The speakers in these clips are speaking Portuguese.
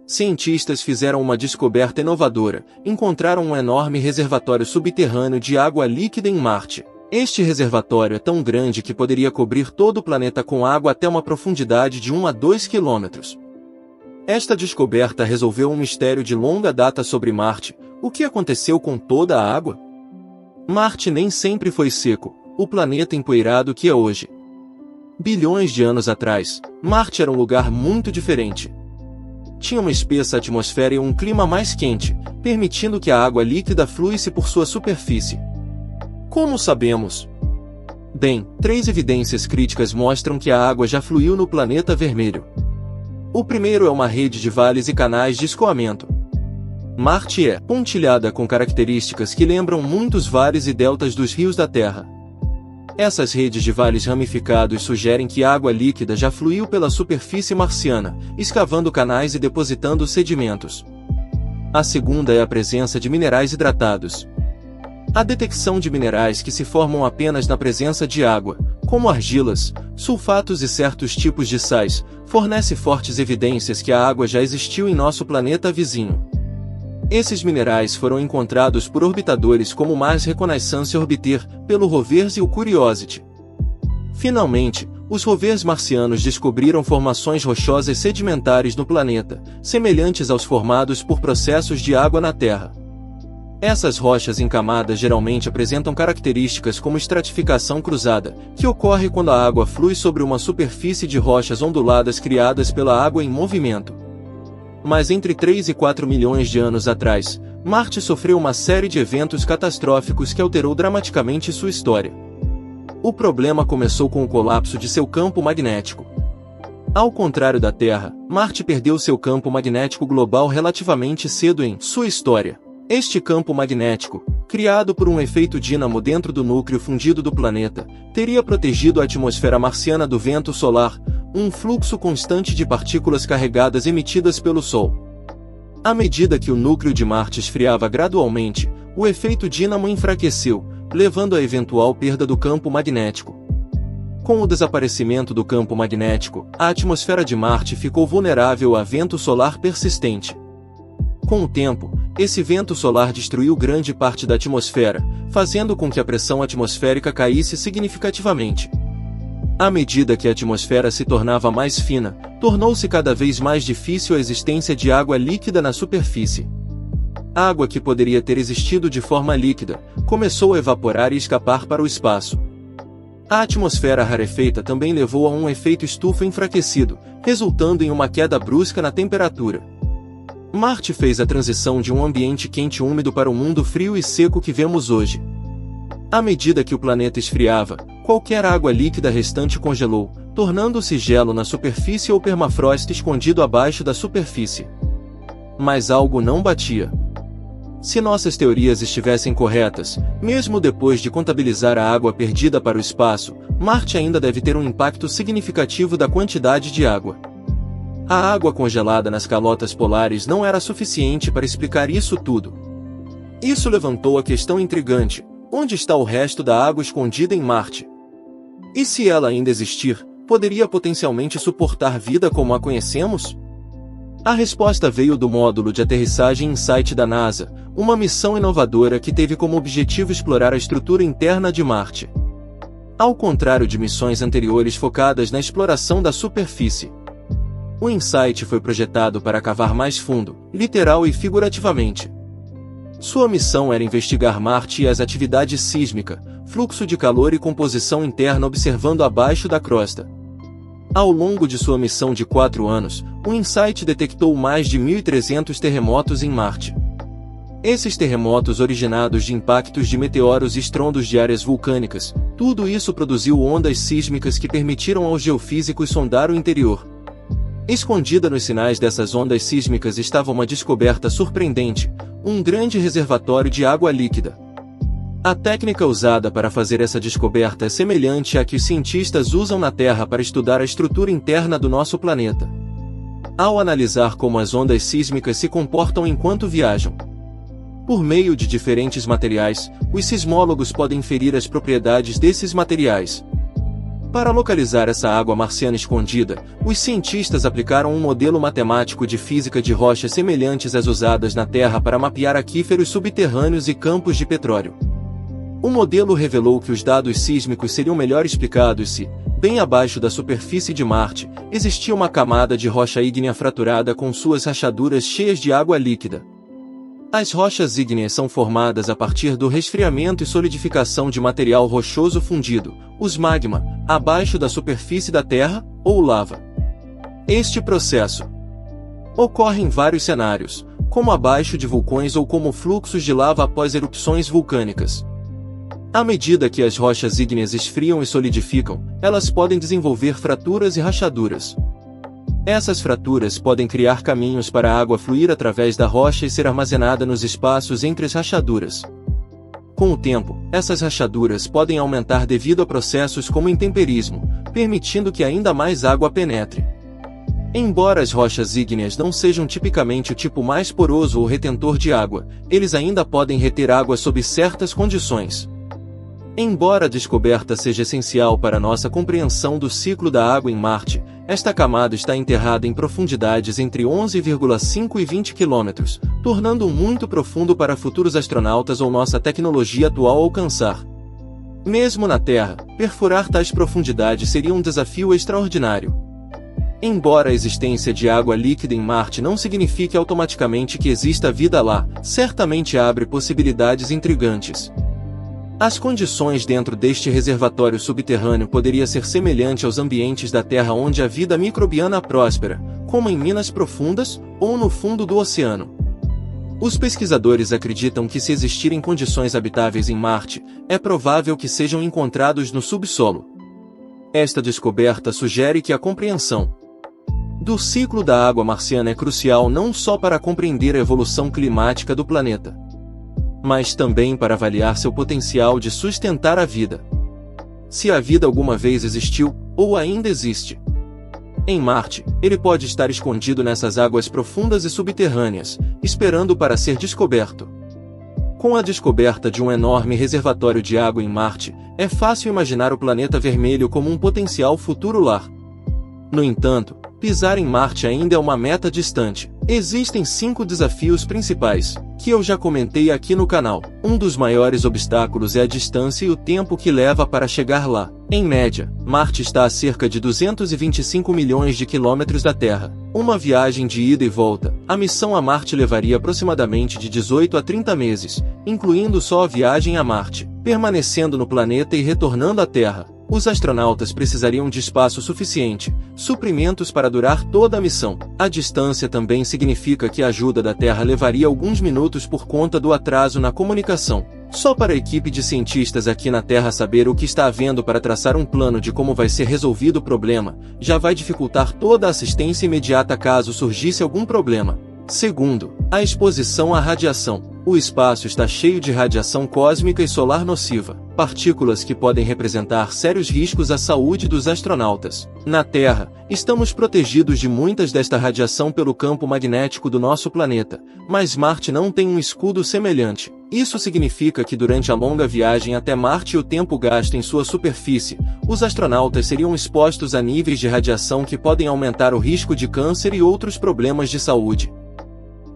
Cientistas fizeram uma descoberta inovadora, encontraram um enorme reservatório subterrâneo de água líquida em Marte. Este reservatório é tão grande que poderia cobrir todo o planeta com água até uma profundidade de 1 a 2 quilômetros. Esta descoberta resolveu um mistério de longa data sobre Marte. O que aconteceu com toda a água? Marte nem sempre foi seco, o planeta empoeirado que é hoje. Bilhões de anos atrás, Marte era um lugar muito diferente. Tinha uma espessa atmosfera e um clima mais quente, permitindo que a água líquida fluísse por sua superfície. Como sabemos? Bem, 3 evidências críticas mostram que a água já fluiu no planeta vermelho. O primeiro é uma rede de vales e canais de escoamento. Marte é pontilhada com características que lembram muitos vales e deltas dos rios da Terra. Essas redes de vales ramificados sugerem que água líquida já fluiu pela superfície marciana, escavando canais e depositando sedimentos. A segunda é a presença de minerais hidratados. A detecção de minerais que se formam apenas na presença de água, como argilas, sulfatos e certos tipos de sais, fornece fortes evidências que a água já existiu em nosso planeta vizinho. Esses minerais foram encontrados por orbitadores como o Mars Reconnaissance Orbiter, pelo rovers e o Curiosity. Finalmente, os rovers marcianos descobriram formações rochosas sedimentares no planeta, semelhantes aos formados por processos de água na Terra. Essas rochas em camadas geralmente apresentam características como estratificação cruzada, que ocorre quando a água flui sobre uma superfície de rochas onduladas criadas pela água em movimento. Mas entre 3 e 4 milhões de anos atrás, Marte sofreu uma série de eventos catastróficos que alterou dramaticamente sua história. O problema começou com o colapso de seu campo magnético. Ao contrário da Terra, Marte perdeu seu campo magnético global relativamente cedo em sua história. Este campo magnético, criado por um efeito dínamo dentro do núcleo fundido do planeta, teria protegido a atmosfera marciana do vento solar, um fluxo constante de partículas carregadas emitidas pelo Sol. À medida que o núcleo de Marte esfriava gradualmente, o efeito dínamo enfraqueceu, levando à eventual perda do campo magnético. Com o desaparecimento do campo magnético, a atmosfera de Marte ficou vulnerável a vento solar persistente. Com o tempo, esse vento solar destruiu grande parte da atmosfera, fazendo com que a pressão atmosférica caísse significativamente. À medida que a atmosfera se tornava mais fina, tornou-se cada vez mais difícil a existência de água líquida na superfície. A água que poderia ter existido de forma líquida, começou a evaporar e escapar para o espaço. A atmosfera rarefeita também levou a um efeito estufa enfraquecido, resultando em uma queda brusca na temperatura. Marte fez a transição de um ambiente quente e úmido para o mundo frio e seco que vemos hoje. À medida que o planeta esfriava, qualquer água líquida restante congelou, tornando-se gelo na superfície ou permafrost escondido abaixo da superfície. Mas algo não batia. Se nossas teorias estivessem corretas, mesmo depois de contabilizar a água perdida para o espaço, Marte ainda deve ter um impacto significativo da quantidade de água. A água congelada nas calotas polares não era suficiente para explicar isso tudo. Isso levantou a questão intrigante: onde está o resto da água escondida em Marte? E se ela ainda existir, poderia potencialmente suportar vida como a conhecemos? A resposta veio do módulo de aterrissagem InSight da NASA, uma missão inovadora que teve como objetivo explorar a estrutura interna de Marte. Ao contrário de missões anteriores focadas na exploração da superfície, o InSight foi projetado para cavar mais fundo, literal e figurativamente. Sua missão era investigar Marte e as atividades sísmica, fluxo de calor e composição interna observando abaixo da crosta. Ao longo de sua missão de 4 anos, o InSight detectou mais de 1.300 terremotos em Marte. Esses terremotos originados de impactos de meteoros e estrondos de áreas vulcânicas, tudo isso produziu ondas sísmicas que permitiram aos geofísicos sondar o interior. Escondida nos sinais dessas ondas sísmicas estava uma descoberta surpreendente: um grande reservatório de água líquida. A técnica usada para fazer essa descoberta é semelhante à que os cientistas usam na Terra para estudar a estrutura interna do nosso planeta. Ao analisar como as ondas sísmicas se comportam enquanto viajam por meio de diferentes materiais, os sismólogos podem inferir as propriedades desses materiais. Para localizar essa água marciana escondida, os cientistas aplicaram um modelo matemático de física de rochas semelhantes às usadas na Terra para mapear aquíferos subterrâneos e campos de petróleo. O modelo revelou que os dados sísmicos seriam melhor explicados se, bem abaixo da superfície de Marte, existia uma camada de rocha ígnea fraturada com suas rachaduras cheias de água líquida. As rochas ígneas são formadas a partir do resfriamento e solidificação de material rochoso fundido, os magma, abaixo da superfície da Terra, ou lava. Este processo ocorre em vários cenários, como abaixo de vulcões ou como fluxos de lava após erupções vulcânicas. À medida que as rochas ígneas esfriam e solidificam, elas podem desenvolver fraturas e rachaduras. Essas fraturas podem criar caminhos para a água fluir através da rocha e ser armazenada nos espaços entre as rachaduras. Com o tempo, essas rachaduras podem aumentar devido a processos como intemperismo, permitindo que ainda mais água penetre. Embora as rochas ígneas não sejam tipicamente o tipo mais poroso ou retentor de água, eles ainda podem reter água sob certas condições. Embora a descoberta seja essencial para nossa compreensão do ciclo da água em Marte, esta camada está enterrada em profundidades entre 11,5 e 20 km, tornando-o muito profundo para futuros astronautas ou nossa tecnologia atual alcançar. Mesmo na Terra, perfurar tais profundidades seria um desafio extraordinário. Embora a existência de água líquida em Marte não signifique automaticamente que exista vida lá, certamente abre possibilidades intrigantes. As condições dentro deste reservatório subterrâneo poderiam ser semelhantes aos ambientes da Terra onde a vida microbiana próspera, como em minas profundas ou no fundo do oceano. Os pesquisadores acreditam que se existirem condições habitáveis em Marte, é provável que sejam encontrados no subsolo. Esta descoberta sugere que a compreensão do ciclo da água marciana é crucial não só para compreender a evolução climática do planeta, mas também para avaliar seu potencial de sustentar a vida. Se a vida alguma vez existiu, ou ainda existe em Marte, ele pode estar escondido nessas águas profundas e subterrâneas, esperando para ser descoberto. Com a descoberta de um enorme reservatório de água em Marte, é fácil imaginar o planeta vermelho como um potencial futuro lar. No entanto, pisar em Marte ainda é uma meta distante. Existem 5 desafios principais, que eu já comentei aqui no canal. Um dos maiores obstáculos é a distância e o tempo que leva para chegar lá. Em média, Marte está a cerca de 225 milhões de quilômetros da Terra. Uma viagem de ida e volta, a missão a Marte levaria aproximadamente de 18 a 30 meses, incluindo só a viagem a Marte. Permanecendo no planeta e retornando à Terra, os astronautas precisariam de espaço suficiente, suprimentos para durar toda a missão. A distância também significa que a ajuda da Terra levaria alguns minutos por conta do atraso na comunicação. Só para a equipe de cientistas aqui na Terra saber o que está havendo para traçar um plano de como vai ser resolvido o problema, já vai dificultar toda a assistência imediata caso surgisse algum problema. Segundo, a exposição à radiação. O espaço está cheio de radiação cósmica e solar nociva, partículas que podem representar sérios riscos à saúde dos astronautas. Na Terra, estamos protegidos de muitas desta radiação pelo campo magnético do nosso planeta, mas Marte não tem um escudo semelhante. Isso significa que durante a longa viagem até Marte e o tempo gasto em sua superfície, os astronautas seriam expostos a níveis de radiação que podem aumentar o risco de câncer e outros problemas de saúde.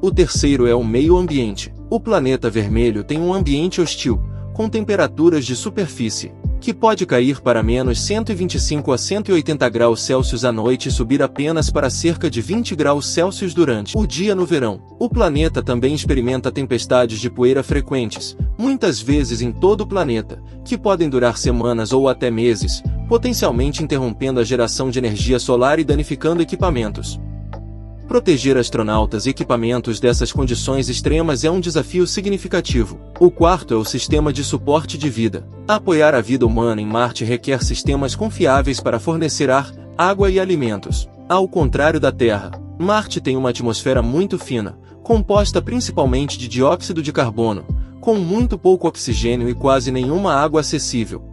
O terceiro é o meio ambiente. O planeta vermelho tem um ambiente hostil, com temperaturas de superfície, que pode cair para menos 125 a 180 graus Celsius à noite e subir apenas para cerca de 20 graus Celsius durante o dia no verão. O planeta também experimenta tempestades de poeira frequentes, muitas vezes em todo o planeta, que podem durar semanas ou até meses, potencialmente interrompendo a geração de energia solar e danificando equipamentos. Proteger astronautas e equipamentos dessas condições extremas é um desafio significativo. O quarto é o sistema de suporte de vida. Apoiar a vida humana em Marte requer sistemas confiáveis para fornecer ar, água e alimentos. Ao contrário da Terra, Marte tem uma atmosfera muito fina, composta principalmente de dióxido de carbono, com muito pouco oxigênio e quase nenhuma água acessível.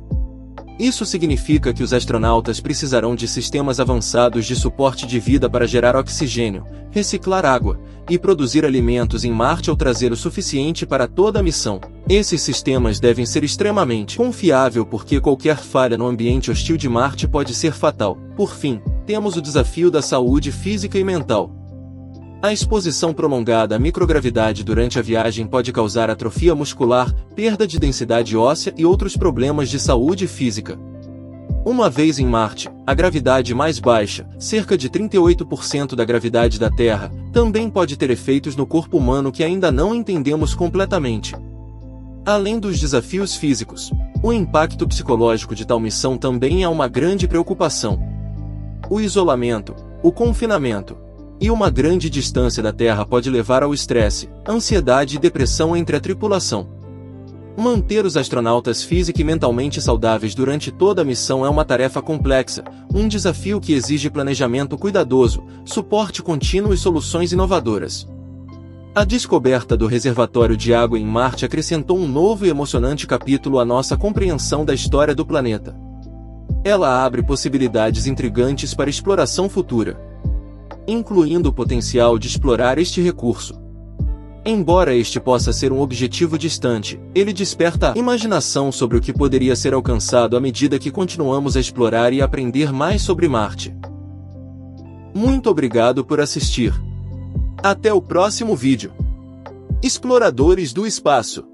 Isso significa que os astronautas precisarão de sistemas avançados de suporte de vida para gerar oxigênio, reciclar água e produzir alimentos em Marte ou trazer o suficiente para toda a missão. Esses sistemas devem ser extremamente confiáveis porque qualquer falha no ambiente hostil de Marte pode ser fatal. Por fim, temos o desafio da saúde física e mental. A exposição prolongada à microgravidade durante a viagem pode causar atrofia muscular, perda de densidade óssea e outros problemas de saúde física. Uma vez em Marte, a gravidade mais baixa, cerca de 38% da gravidade da Terra, também pode ter efeitos no corpo humano que ainda não entendemos completamente. Além dos desafios físicos, o impacto psicológico de tal missão também é uma grande preocupação. O isolamento, o confinamento e uma grande distância da Terra pode levar ao estresse, ansiedade e depressão entre a tripulação. Manter os astronautas física e mentalmente saudáveis durante toda a missão é uma tarefa complexa, um desafio que exige planejamento cuidadoso, suporte contínuo e soluções inovadoras. A descoberta do reservatório de água em Marte acrescentou um novo e emocionante capítulo à nossa compreensão da história do planeta. Ela abre possibilidades intrigantes para exploração futura, incluindo o potencial de explorar este recurso. Embora este possa ser um objetivo distante, ele desperta a imaginação sobre o que poderia ser alcançado à medida que continuamos a explorar e aprender mais sobre Marte. Muito obrigado por assistir. Até o próximo vídeo. Exploradores do Espaço.